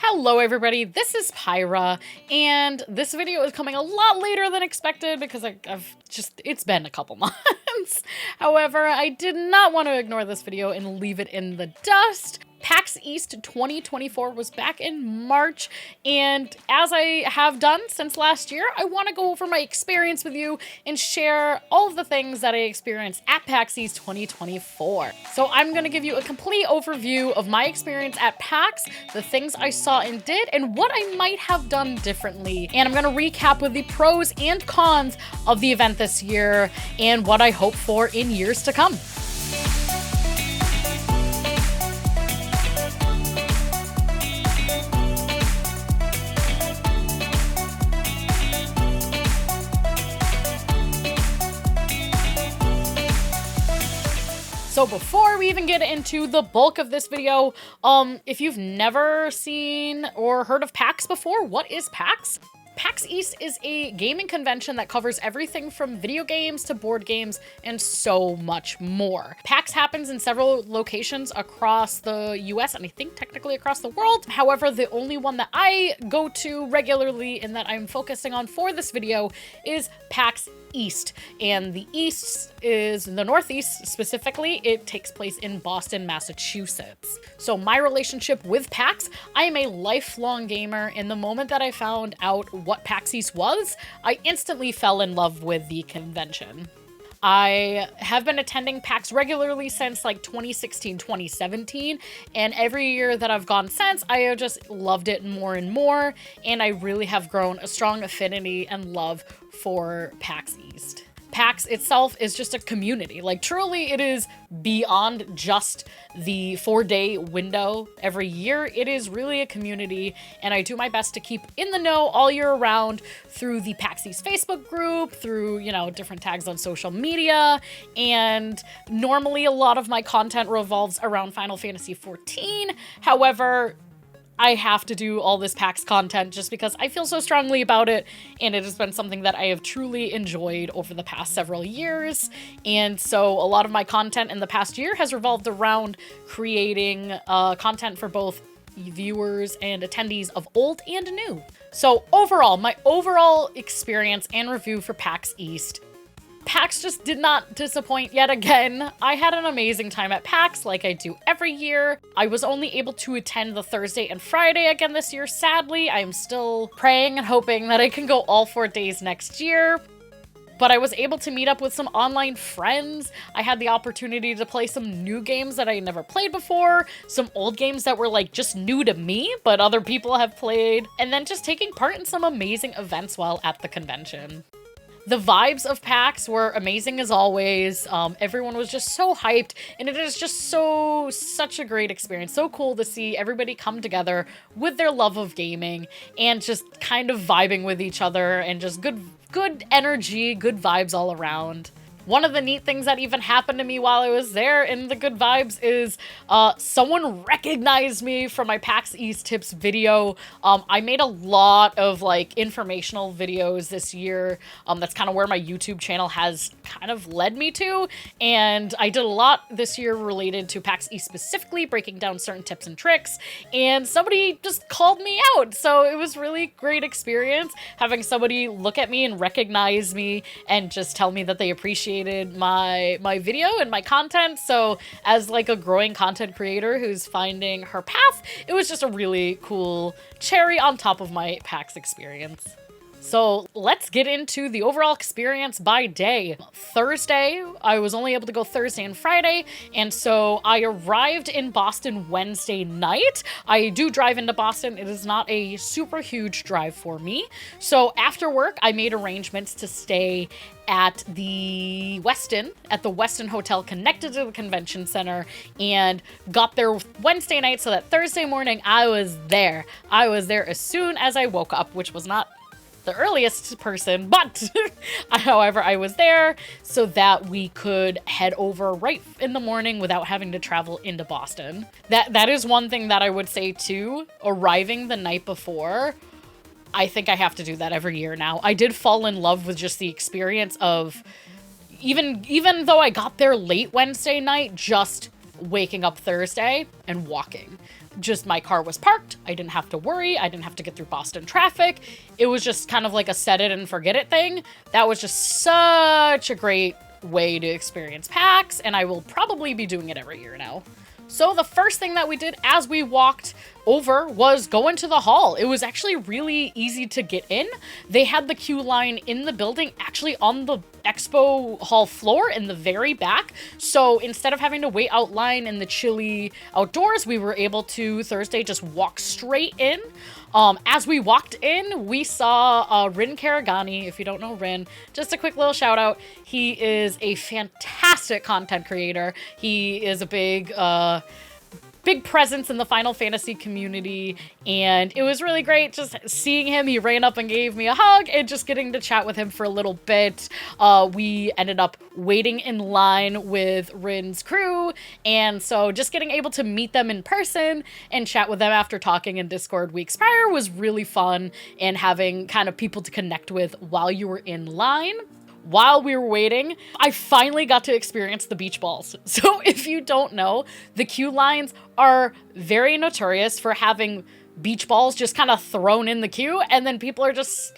Hello everybody, this is Pyra, and this video is coming a lot later than expected because it's been a couple months. However, I did not want to ignore this video and leave it in the dust. PAX East 2024 was back in March, and as I have done since last year, I want to go over my experience with you and share all of the things that I experienced at PAX East 2024. So I'm going to give you a complete overview of my experience at PAX, the things I saw and did, and what I might have done differently. And I'm going to recap with the pros and cons of the event this year and what I hope for in years to come. So before we even get into the bulk of this video, if you've never seen or heard of PAX before, what is PAX? PAX East is a gaming convention that covers everything from video games to board games and so much more. PAX happens in several locations across the US and I think technically across the world. However, the only one that I go to regularly and that I'm focusing on for this video is PAX East, and the East is the Northeast specifically. It takes place in Boston, Massachusetts. So my relationship with PAX, I am a lifelong gamer, and the moment that I found out what PAX East was, I instantly fell in love with the convention. I have been attending PAX regularly since like 2016, 2017, and every year that I've gone since, I have just loved it more and more, and I really have grown a strong affinity and love for PAX East. PAX itself is just a community. Like, truly, it is beyond just the 4-day window every year. It is really a community, and I do my best to keep in the know all year round through the PAX East Facebook group, through, different tags on social media, and normally a lot of my content revolves around Final Fantasy XIV. However, I have to do all this PAX content just because I feel so strongly about it, and it has been something that I have truly enjoyed over the past several years. And so a lot of my content in the past year has revolved around creating content for both viewers and attendees of old and new. So overall, my overall experience and review for PAX East, PAX just did not disappoint yet again. I had an amazing time at PAX like I do every year. I was only able to attend the Thursday and Friday again this year, sadly. I'm still praying and hoping that I can go all 4 days next year. But I was able to meet up with some online friends. I had the opportunity to play some new games that I had never played before, some old games that were like just new to me, but other people have played, and then just taking part in some amazing events while at the convention. The vibes of PAX were amazing as always. Everyone was just so hyped, and it is just such a great experience. So cool to see everybody come together with their love of gaming and just kind of vibing with each other, and just good energy, good vibes all around. One of the neat things that even happened to me while I was there in the good vibes is someone recognized me from my PAX East tips video. I made a lot of informational videos this year. That's kind of where my YouTube channel has kind of led me to. And I did a lot this year related to PAX East specifically, breaking down certain tips and tricks. And somebody just called me out. So it was really great experience having somebody look at me and recognize me and just tell me that they appreciate my video and my content. So as a growing content creator who's finding her path, it was just a really cool cherry on top of my PAX experience. So let's get into the overall experience by day. Thursday, I was only able to go Thursday and Friday, and so I arrived in Boston Wednesday night. I do drive into Boston. It is not a super huge drive for me. So after work, I made arrangements to stay at the Westin Hotel connected to the convention center, and got there Wednesday night so that Thursday morning I was there. I was there as soon as I woke up, which was not the earliest person, but however, I was there so that we could head over right in the morning without having to travel into Boston. That is one thing that I would say too, arriving the night before. I think I have to do that every year now. I did fall in love with just the experience of, even though I got there late Wednesday night, just waking up Thursday and walking. Just my car was parked. I didn't have to worry. I didn't have to get through Boston traffic. It was just kind of like a set it and forget it thing. That was just such a great way to experience PAX, and I will probably be doing it every year now. So the first thing that we did as we walked over was go into the hall. It was actually really easy to get in. They had the queue line in the building, actually on the expo hall floor in the very back. So instead of having to wait out line in the chilly outdoors, we were able to Thursday just walk straight in. As we walked in, we saw Rin Karagani. If you don't know Rin, just a quick little shout out. He is a fantastic content creator. He is a big presence in the Final Fantasy community, and it was really great just seeing him. He ran up and gave me a hug, and just getting to chat with him for a little bit. We ended up waiting in line with Rin's crew, and so just getting able to meet them in person and chat with them after talking in Discord weeks prior was really fun, and having kind of people to connect with while you were in line. While we were waiting, I finally got to experience the beach balls. So if you don't know, the queue lines are very notorious for having beach balls just kind of thrown in the queue, and then people are just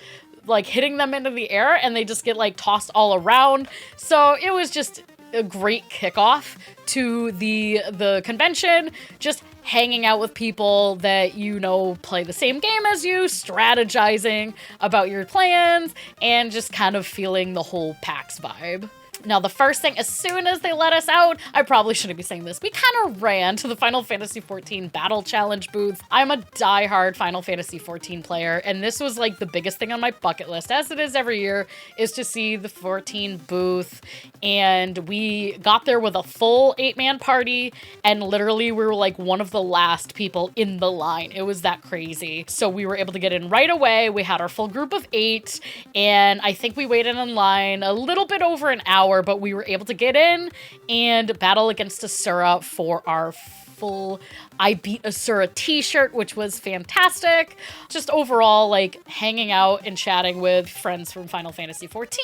like hitting them into the air and they just get like tossed all around. So it was just a great kickoff to the convention, just hanging out with people that you know play the same game as you, strategizing about your plans, and just kind of feeling the whole PAX vibe. Now, the first thing, as soon as they let us out, I probably shouldn't be saying this, we kind of ran to the Final Fantasy XIV Battle Challenge booth. I'm a diehard Final Fantasy XIV player, and this was like the biggest thing on my bucket list, as it is every year, is to see the 14 booth. And we got there with a full 8-man party, and literally we were like one of the last people in the line. It was that crazy. So we were able to get in right away. We had our full group of 8, and I think we waited in line a little bit over an hour, but we were able to get in and battle against Asura for our full I Beat Asura t-shirt, which was fantastic. Just overall, like, hanging out and chatting with friends from Final Fantasy XIV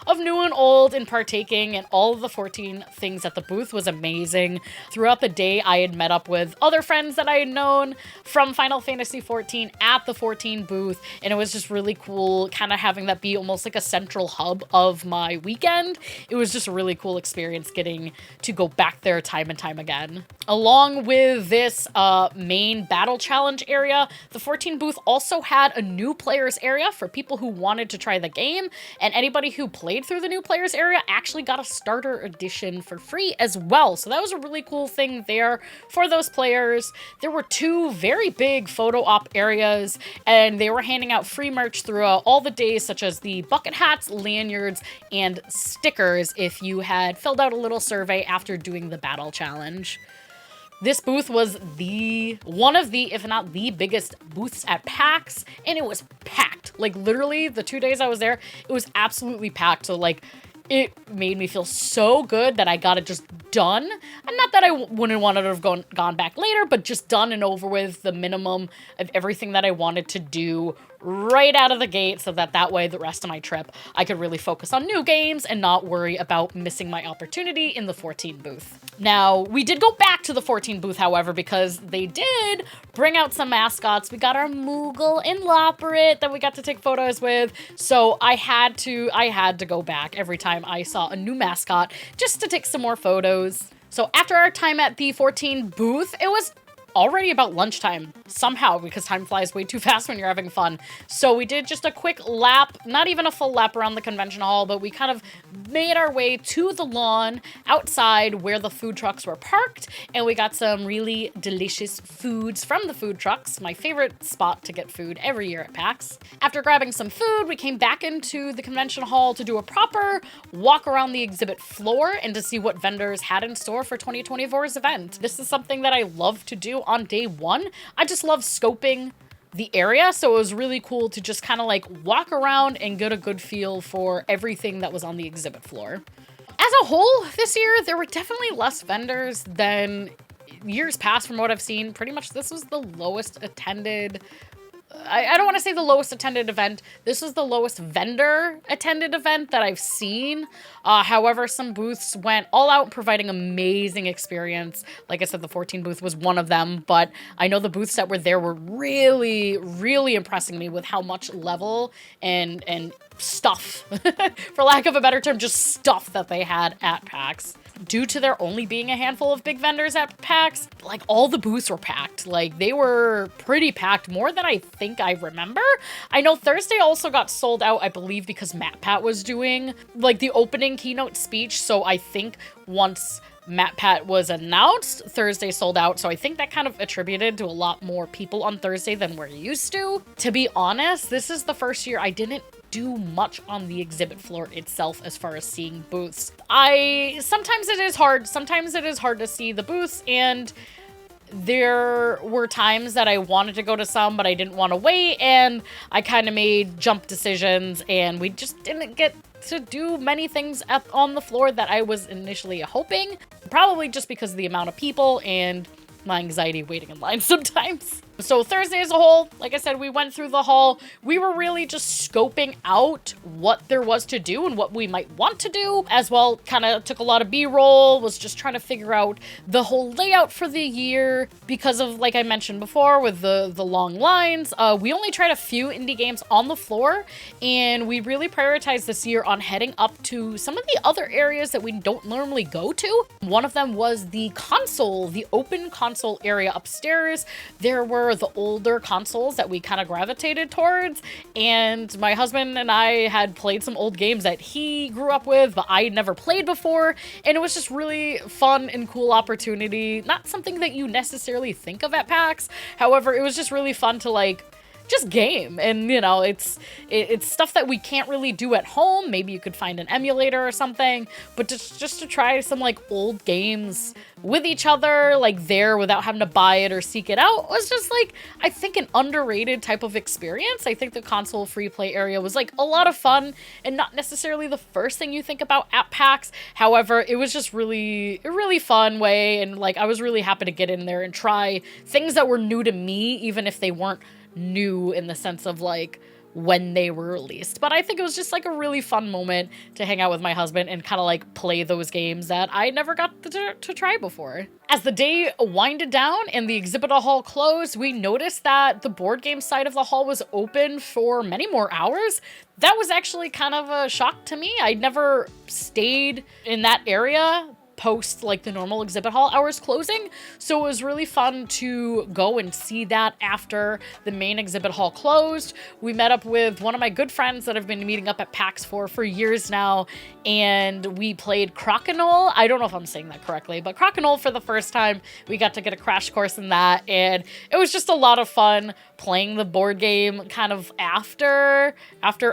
of new and old, and partaking in all of the 14 things at the booth was amazing. Throughout the day, I had met up with other friends that I had known from Final Fantasy XIV at the 14 booth, and it was just really cool kind of having that be almost like a central hub of my weekend. It was just a really cool experience getting to go back there time and time again. Along with this main battle challenge area, the 14 booth also had a new players area for people who wanted to try the game, and anybody who played through the new players area actually got a starter edition for free as well. So that was a really cool thing there for those players. There were 2 very big photo op areas, and they were handing out free merch throughout all the days, such as the bucket hats, lanyards, and stickers if you had filled out a little survey after doing the battle challenge. This booth was one of the, if not the biggest booths at PAX, and it was packed. Like, literally, the 2 days I was there, it was absolutely packed. So, like, it made me feel so good that I got it just done. And not that I wouldn't want to have gone back later, but just done and over with, the minimum of everything that I wanted to do right out of the gate, so that way the rest of my trip I could really focus on new games and not worry about missing my opportunity in the 14 booth. Now, we did go back to the 14 booth, however, because they did bring out some mascots. We got our Moogle and Loperit that we got to take photos with, so I had to go back every time I saw a new mascot just to take some more photos. So after our time at the 14 booth, it was already about lunchtime somehow, because time flies way too fast when you're having fun. So we did just a quick lap, not even a full lap around the convention hall, but we kind of made our way to the lawn outside where the food trucks were parked, and we got some really delicious foods from the food trucks, my favorite spot to get food every year at PAX. After grabbing some food, we came back into the convention hall to do a proper walk around the exhibit floor and to see what vendors had in store for 2024's event. This is something that I love to do on day one. I just love scoping the area, so it was really cool to just kind of like walk around and get a good feel for everything that was on the exhibit floor. As a whole, this year, there were definitely less vendors than years past from what I've seen. Pretty much this was the lowest attended I don't want to say the lowest attended event. This was the lowest vendor attended event that I've seen. However, some booths went all out, providing amazing experience. Like I said, the 14 booth was one of them, but I know the booths that were there were really, really impressing me with how much level and stuff, for lack of a better term, just stuff that they had at PAX. Due to there only being a handful of big vendors at PAX, like all the booths were packed. Like they were pretty packed, more than I think I remember. I know Thursday also got sold out, I believe, because MatPat was doing like the opening keynote speech. So I think once MatPat was announced, Thursday sold out. So I think that kind of attributed to a lot more people on Thursday than we're used to. To be honest, this is the first year I didn't do much on the exhibit floor itself as far as seeing booths. Sometimes it is hard to see the booths, and there were times that I wanted to go to some, but I didn't want to wait, and I kind of made jump decisions, and we just didn't get to do many things on the floor that I was initially hoping. Probably just because of the amount of people and my anxiety waiting in line sometimes. So Thursday as a whole, like I said, we went through the hall. We were really just scoping out what there was to do and what we might want to do. As well, kind of took a lot of B-roll, was just trying to figure out the whole layout for the year because of, like I mentioned before, with the long lines. We only tried a few indie games on the floor, and we really prioritized this year on heading up to some of the other areas that we don't normally go to. One of them was the console, the open console area upstairs. There were the older consoles that we kind of gravitated towards, and my husband and I had played some old games that he grew up with but I had never played before, and it was just really fun and cool opportunity. Not something that you necessarily think of at PAX, however, it was just really fun to like just game, and you know, it's stuff that we can't really do at home. Maybe you could find an emulator or something, but just to try some like old games with each other, like there, without having to buy it or seek it out, was just like, I think, an underrated type of experience. I think the console free play area was like a lot of fun and not necessarily the first thing you think about at PAX. However, it was just really a really fun way, and like I was really happy to get in there and try things that were new to me, even if they weren't new in the sense of like when they were released. But I think it was just like a really fun moment to hang out with my husband and kind of like play those games that I never got to try before. As the day winded down and the exhibit hall closed, we noticed that the board game side of the hall was open for many more hours. That was actually kind of a shock to me. I'd never stayed in that area post like the normal exhibit hall hours closing, so it was really fun to go and see that after the main exhibit hall closed. We met up with one of my good friends that I've been meeting up at PAX for years now, and we played Crokinole. I don't know if I'm saying that correctly, but Crokinole for the first time. We got to get a crash course in that, and it was just a lot of fun playing the board game kind of after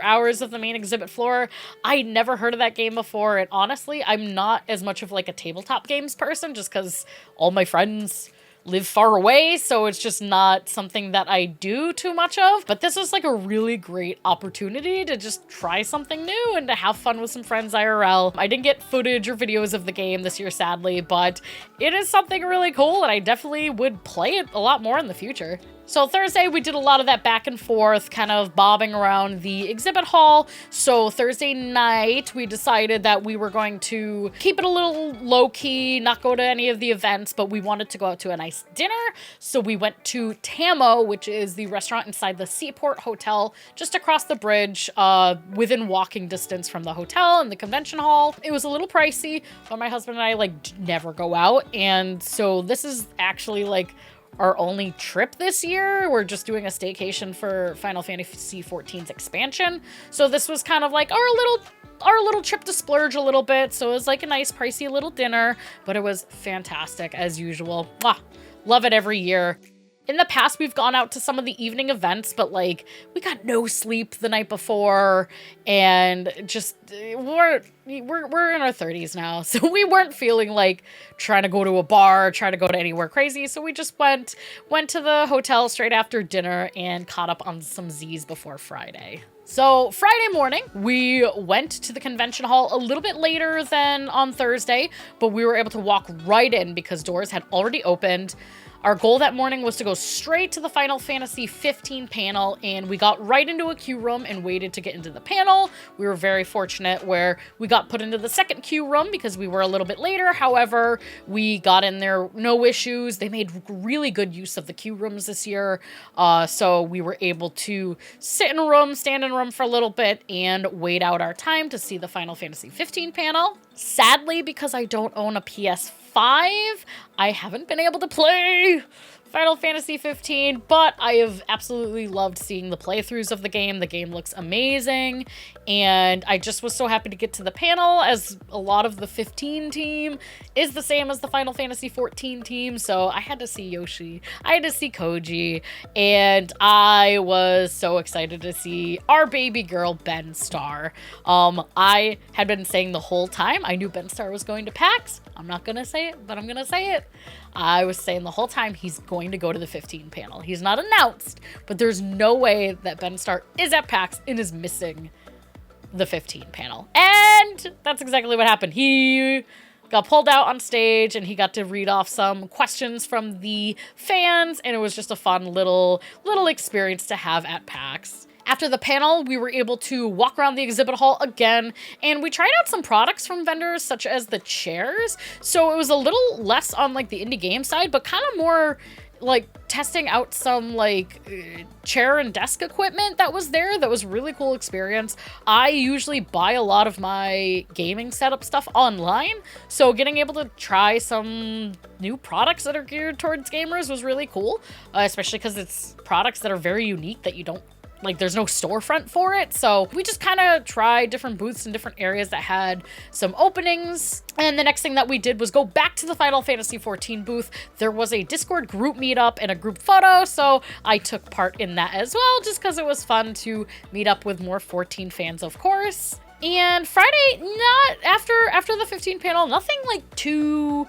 hours of the main exhibit floor. I'd never heard of that game before, and honestly, I'm not as much of like a tabletop games person just because all my friends live far away, so it's just not something that I do too much of. But this was like a really great opportunity to just try something new and to have fun with some friends IRL. I didn't get footage or videos of the game this year, sadly, but it is something really cool, and I definitely would play it a lot more in the future. So Thursday, we did a lot of that back and forth, kind of bobbing around the exhibit hall. So Thursday night, we decided that we were going to keep it a little low-key, not go to any of the events, but we wanted to go out to a nice dinner. So we went to Tamo, which is the restaurant inside the Seaport Hotel, just across the bridge, within walking distance from the hotel and the convention hall. It was a little pricey, but my husband and I like never go out. And so this is actually like our only trip this year. We're just doing a staycation for Final Fantasy XIV's expansion. So this was kind of like our little trip to splurge a little bit. So it was like a nice pricey little dinner, but it was fantastic as usual. Mwah! Love it every year. In the past, we've gone out to some of the evening events, but like we got no sleep the night before, and just we're in our 30s now, so we weren't feeling like trying to go to a bar, trying to go to anywhere crazy. So we just went to the hotel straight after dinner and caught up on some Z's before Friday. So Friday morning, we went to the convention hall a little bit later than on Thursday, but we were able to walk right in because doors had already opened. Our goal that morning was to go straight to the Final Fantasy 15 panel, and we got right into a queue room and waited to get into the panel. We were very fortunate where we got put into the second queue room because we were a little bit later. However, we got in there, no issues. They made really good use of the queue rooms this year. So we were able to sit in a room, stand in a room for a little bit, and wait out our time to see the Final Fantasy 15 panel. Sadly, because I don't own a PS5, I haven't been able to play Final Fantasy 15, but I have absolutely loved seeing the playthroughs of the game. The game looks amazing, and I just was so happy to get to the panel, as a lot of the 15 team is the same as the Final Fantasy 14 team, so I had to see Yoshi, I had to see Koji, and I was so excited to see our baby girl, Ben Starr. I had been saying the whole time I knew Ben Starr was going to PAX. I'm not gonna say it, but I'm gonna say it. I was saying the whole time he's going to go to the 15 panel. He's not announced, but there's no way that Ben Starr is at PAX and is missing the 15 panel. And that's exactly what happened. He got pulled out on stage and he got to read off some questions from the fans, and it was just a fun little experience to have at PAX. After the panel, we were able to walk around the exhibit hall again, and we tried out some products from vendors, such as the chairs. So it was a little less on like the indie game side, but kind of more like testing out some chair and desk equipment that was there. That was a really cool experience. I usually buy a lot of my gaming setup stuff online, so getting able to try some new products that are geared towards gamers was really cool, especially because it's products that are very unique that you don't, like, there's no storefront for it. So we just kind of tried different booths in different areas that had some openings. And the next thing that we did was go back to the Final Fantasy 14 booth. There was a Discord group meetup and a group photo, so I took part in that as well, just because it was fun to meet up with more 14 fans, of course. And Friday, not after the 15 panel, nothing like too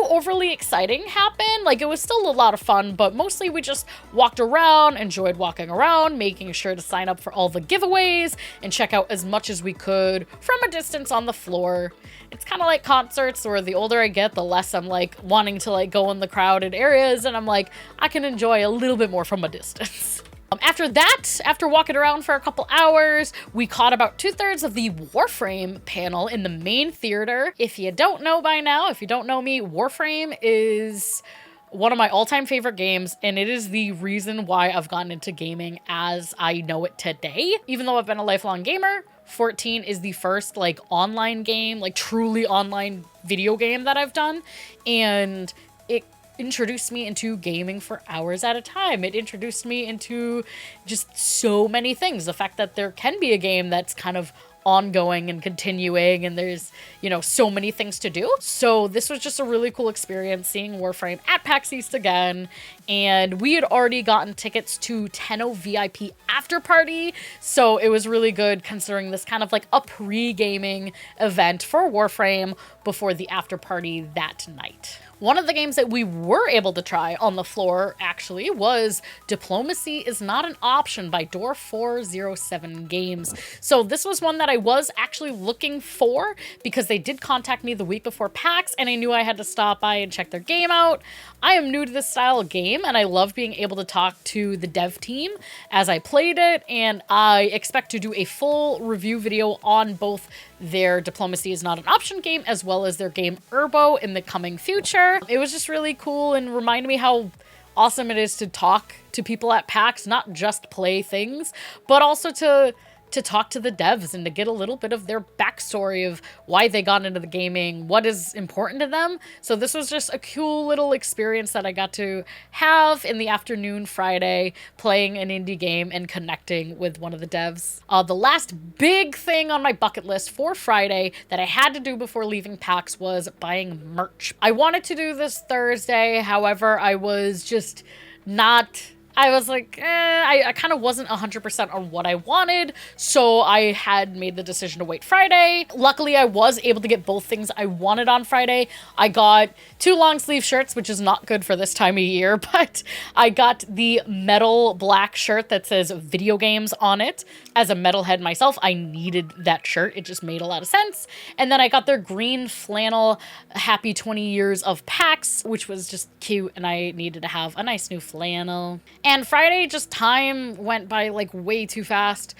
overly exciting happened. Like, it was still a lot of fun, but mostly we just walked around, enjoyed walking around, making sure to sign up for all the giveaways and check out as much as we could from a distance on the floor. It's kind of like concerts, where the older I get, the less I'm like wanting to like go in the crowded areas, and I'm like, I can enjoy a little bit more from a distance. After walking around for a couple hours, we caught about 2/3 of the Warframe panel in the main theater. If you don't know by now, if you don't know me, Warframe is one of my all-time favorite games, and it is the reason why I've gotten into gaming as I know it today. Even though I've been a lifelong gamer, 14 is the first like online game, like truly online video game that I've done, and it introduced me into gaming for hours at a time. It introduced me into just so many things. The fact that there can be a game that's kind of ongoing and continuing, and there's, you know, so many things to do. So this was just a really cool experience seeing Warframe at PAX East again. And we had already gotten tickets to Tenno VIP after party, so it was really good considering this kind of like a pre-gaming event for Warframe before the after party that night. One of the games that we were able to try on the floor, actually, was Diplomacy is Not an Option by Door 407 Games. So this was one that I was actually looking for because they did contact me the week before PAX, and I knew I had to stop by and check their game out. I am new to this style of game, and I love being able to talk to the dev team as I played it, and I expect to do a full review video on both their Diplomacy is Not an Option game as well as their game Urbo in the coming future. It was just really cool and reminded me how awesome it is to talk to people at PAX, not just play things, but also to talk to the devs and to get a little bit of their backstory of why they got into the gaming, what is important to them. So this was just a cool little experience that I got to have in the afternoon Friday, playing an indie game and connecting with one of the devs. The last big thing on my bucket list for Friday that I had to do before leaving PAX was buying merch. I wanted to do this Thursday, however, I was just not I was like, I kind of wasn't 100% on what I wanted, so I had made the decision to wait Friday. Luckily, I was able to get both things I wanted on Friday. I got 2 long sleeve shirts, which is not good for this time of year, but I got the metal black shirt that says video games on it. As a metalhead myself, I needed that shirt. It just made a lot of sense. And then I got their green flannel happy 20 years of PAX, which was just cute, and I needed to have a nice new flannel. And Friday, just time went by like way too fast.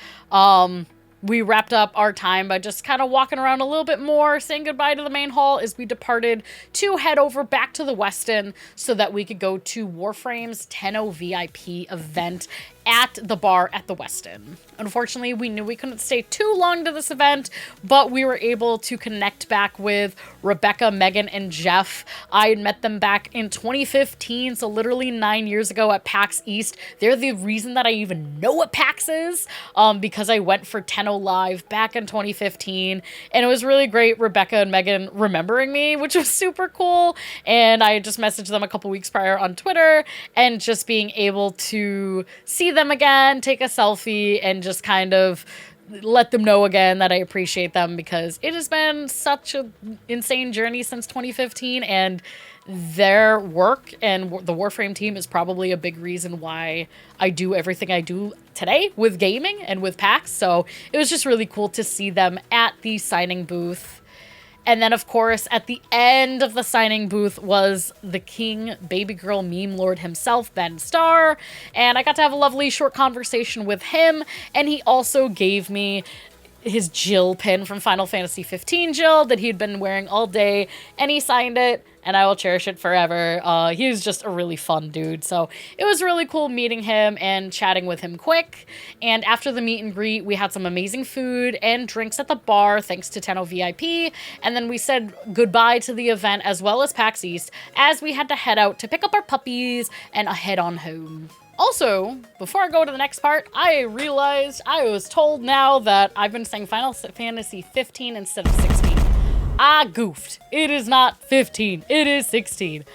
We wrapped up our time by just kind of walking around a little bit more, saying goodbye to the main hall as we departed to head over back to the Westin so that we could go to Warframe's 10-0 VIP event at the bar at the Westin. Unfortunately, we knew we couldn't stay too long to this event, but we were able to connect back with Rebecca, Megan, and Jeff. I had met them back in 2015, so literally 9 years ago at PAX East. They're the reason that I even know what PAX is, because I went for 10-0 Live back in 2015, and it was really great, Rebecca and Megan remembering me, which was super cool, and I just messaged them a couple weeks prior on Twitter, and just being able to see them again, take a selfie, and just kind of let them know again that I appreciate them, because it has been such an insane journey since 2015, and their work and the Warframe team is probably a big reason why I do everything I do today with gaming and with PAX. So it was just really cool to see them at the signing booth. And then, of course, at the end of the signing booth was the king baby girl meme lord himself, Ben Starr. And I got to have a lovely short conversation with him. And he also gave me his Jill pin from Final Fantasy 15 Jill that he'd been wearing all day. And he signed it, and I will cherish it forever. He was just a really fun dude. So it was really cool meeting him and chatting with him quick. And after the meet and greet, we had some amazing food and drinks at the bar, thanks to 10-0 VIP. And then we said goodbye to the event as well as PAX East, as we had to head out to pick up our puppies and head on home. Also, before I go to the next part, I realized I was told now that I've been saying Final Fantasy 15 instead of 16. I goofed. It is not 15. It is 16.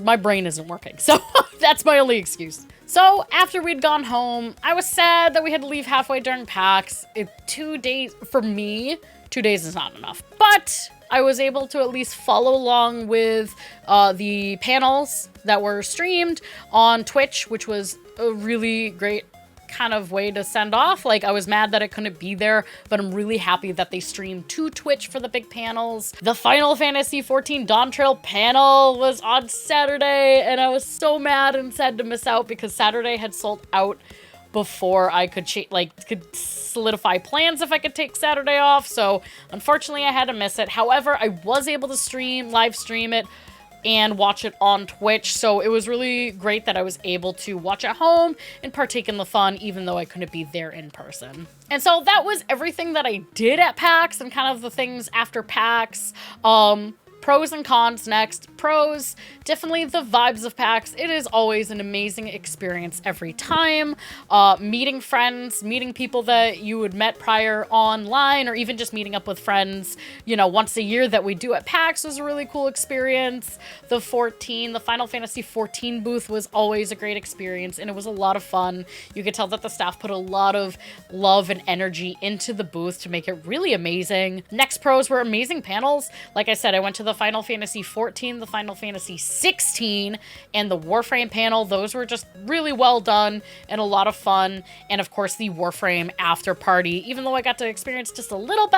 My brain isn't working. So that's my only excuse. So after we'd gone home, I was sad that we had to leave halfway during PAX. 2 days, for me, 2 days is not enough. But I was able to at least follow along with the panels that were streamed on Twitch, which was a really great kind of way to send off. Like, I was mad that I couldn't be there, but I'm really happy that they streamed to Twitch for the big panels. The Final Fantasy 14 Dawn Trail panel was on Saturday, and I was so mad and sad to miss out because Saturday had sold out before I could could solidify plans if I could take Saturday off. So unfortunately I had to miss it. However, I was able to live stream it and watch it on Twitch. So it was really great that I was able to watch at home and partake in the fun, even though I couldn't be there in person. And so that was everything that I did at PAX and kind of the things after PAX. Pros and cons next. Pros, definitely the vibes of PAX. It is always an amazing experience every time. Meeting friends, meeting people that you had met prior online, or even just meeting up with friends, once a year that we do at PAX was a really cool experience. The Final Fantasy 14 booth was always a great experience, and it was a lot of fun. You could tell that the staff put a lot of love and energy into the booth to make it really amazing. Next pros were amazing panels. Like I said, I went to the Final Fantasy 14, the Final Fantasy 16, and the Warframe panel. Those were just really well done and a lot of fun. And of course, the Warframe after party. Even though I got to experience just a little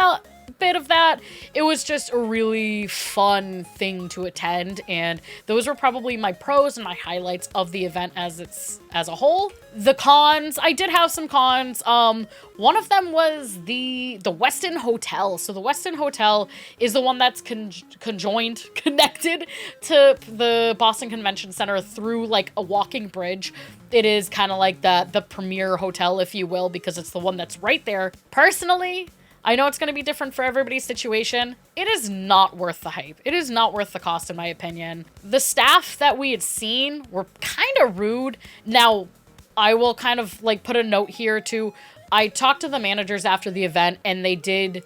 bit of that, it was just a really fun thing to attend, and those were probably my pros and my highlights of the event as a whole. The cons, I did have some cons. One of them was the Westin Hotel. So the Westin Hotel is the one that's connected to the Boston Convention Center through like a walking bridge. It is kind of like the premier hotel, if you will, because it's the one that's right there. Personally, I know it's going to be different for everybody's situation. It is not worth the hype. It is not worth the cost, in my opinion. The staff that we had seen were kind of rude. Now, I will kind of put a note here too. I talked to the managers after the event, and they did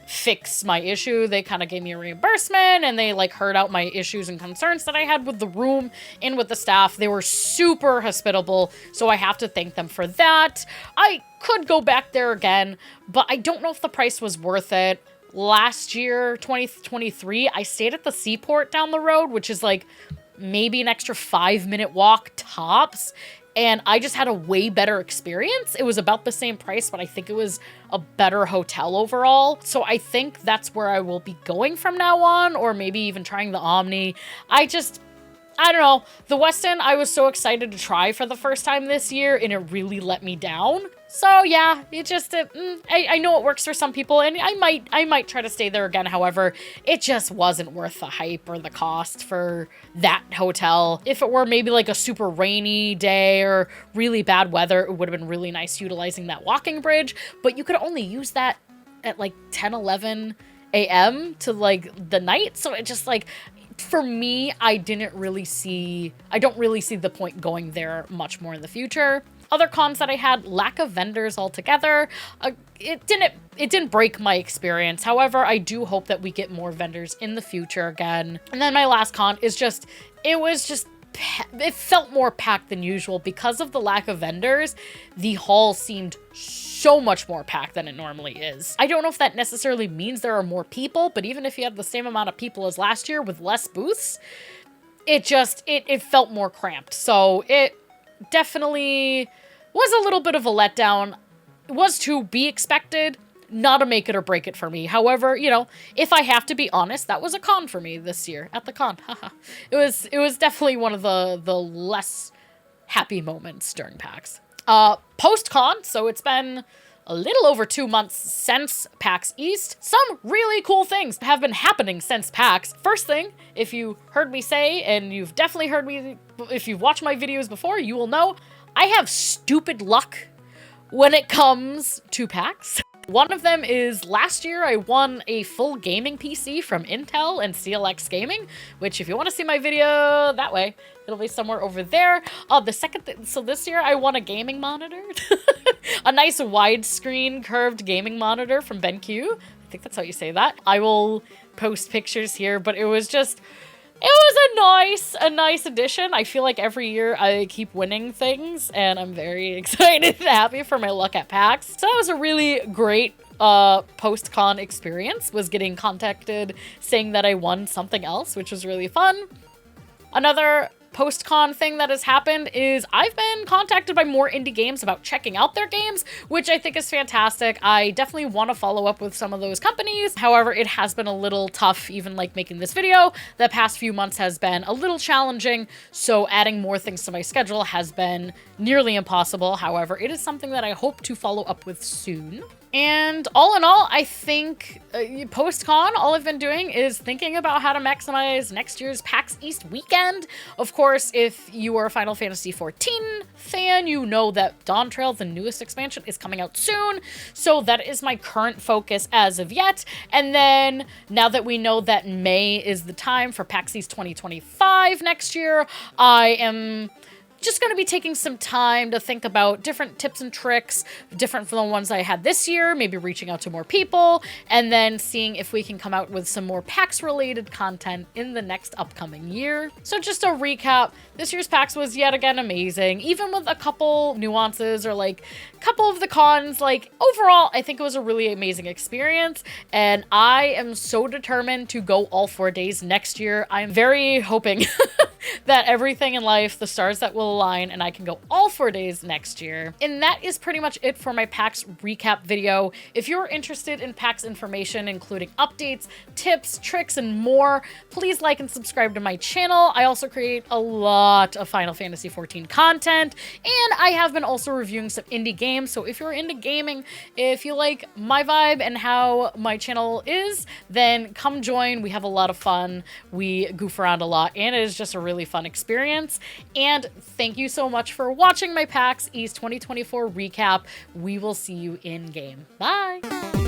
fix my issue. They kind of gave me a reimbursement, and they like heard out my issues and concerns that I had with the room and with the staff. They were super hospitable, so I have to thank them for that. I could go back there again, but I don't know if the price was worth it. Last year, 2023, I stayed at the Seaport down the road, which is like maybe an extra 5-minute walk tops. And I just had a way better experience. It was about the same price, but I think it was a better hotel overall. So I think that's where I will be going from now on, or maybe even trying the Omni. I don't know. The Westin, I was so excited to try for the first time this year, and it really let me down. So yeah, it just, I know it works for some people, and I might try to stay there again. However, it just wasn't worth the hype or the cost for that hotel. If it were maybe like a super rainy day or really bad weather, it would have been really nice utilizing that walking bridge, but you could only use that at like 10, 11 a.m. to like the night. So it just like, for me, I don't really see the point going there much more in the future. Other cons that I had, lack of vendors altogether. It didn't break my experience. However, I do hope that we get more vendors in the future again. And then my last con is just, it felt more packed than usual because of the lack of vendors. The hall seemed so much more packed than it normally is. I don't know if that necessarily means there are more people, but even if you had the same amount of people as last year with less booths, it felt more cramped. So it definitely was a little bit of a letdown. It was to be expected, not a make it or break it for me. However, you know, if I have to be honest, that was a con for me this year at the con. It was definitely one of the less happy moments during PAX. Post-con, so it's been a little over 2 months since PAX East. Some really cool things have been happening since PAX. First thing, if you heard me say, and you've definitely heard me, if you've watched my videos before, you will know I have stupid luck when it comes to PAX. One of them is last year I won a full gaming PC from Intel and CLX Gaming, which if you want to see my video that way, it'll be somewhere over there. The second so this year I won a gaming monitor. A nice widescreen curved gaming monitor from BenQ. I think that's how you say that. I will post pictures here, but it was a nice addition. I feel like every year I keep winning things, and I'm very excited and happy for my luck at PAX. So that was a really great post-con experience, was getting contacted saying that I won something else, which was really fun. Another post-con thing that has happened is I've been contacted by more indie games about checking out their games, which I think is fantastic. I definitely want to follow up with some of those companies. However, it has been a little tough, even like making this video. The past few months has been a little challenging, so adding more things to my schedule has been nearly impossible. However, it is something that I hope to follow up with soon. And all in all, I think post-con, all I've been doing is thinking about how to maximize next year's PAX East weekend. Of course, if you are a Final Fantasy XIV fan, you know that Dawn Trail, the newest expansion, is coming out soon. So that is my current focus as of yet. And then now that we know that May is the time for PAX East 2025 next year, I am just going to be taking some time to think about different tips and tricks, different from the ones I had this year, maybe reaching out to more people, and then seeing if we can come out with some more PAX-related content in the next upcoming year. So just a recap, this year's PAX was yet again amazing, even with a couple nuances or like a couple of the cons. Like overall, I think it was a really amazing experience, and I am so determined to go all 4 days next year. I'm very hoping that everything in life, the stars that will align, and I can go all 4 days next year. And that is pretty much it for my PAX recap video. If you're interested in PAX information, including updates, tips, tricks, and more, please like and subscribe to my channel. I also create a lot of Final Fantasy XIV content, and I have been also reviewing some indie games. So if you're into gaming, if you like my vibe and how my channel is, then come join. We have a lot of fun. We goof around a lot, and it is just a really fun experience. And thank you so much for watching my PAX East 2024 recap. We will see you in game. Bye!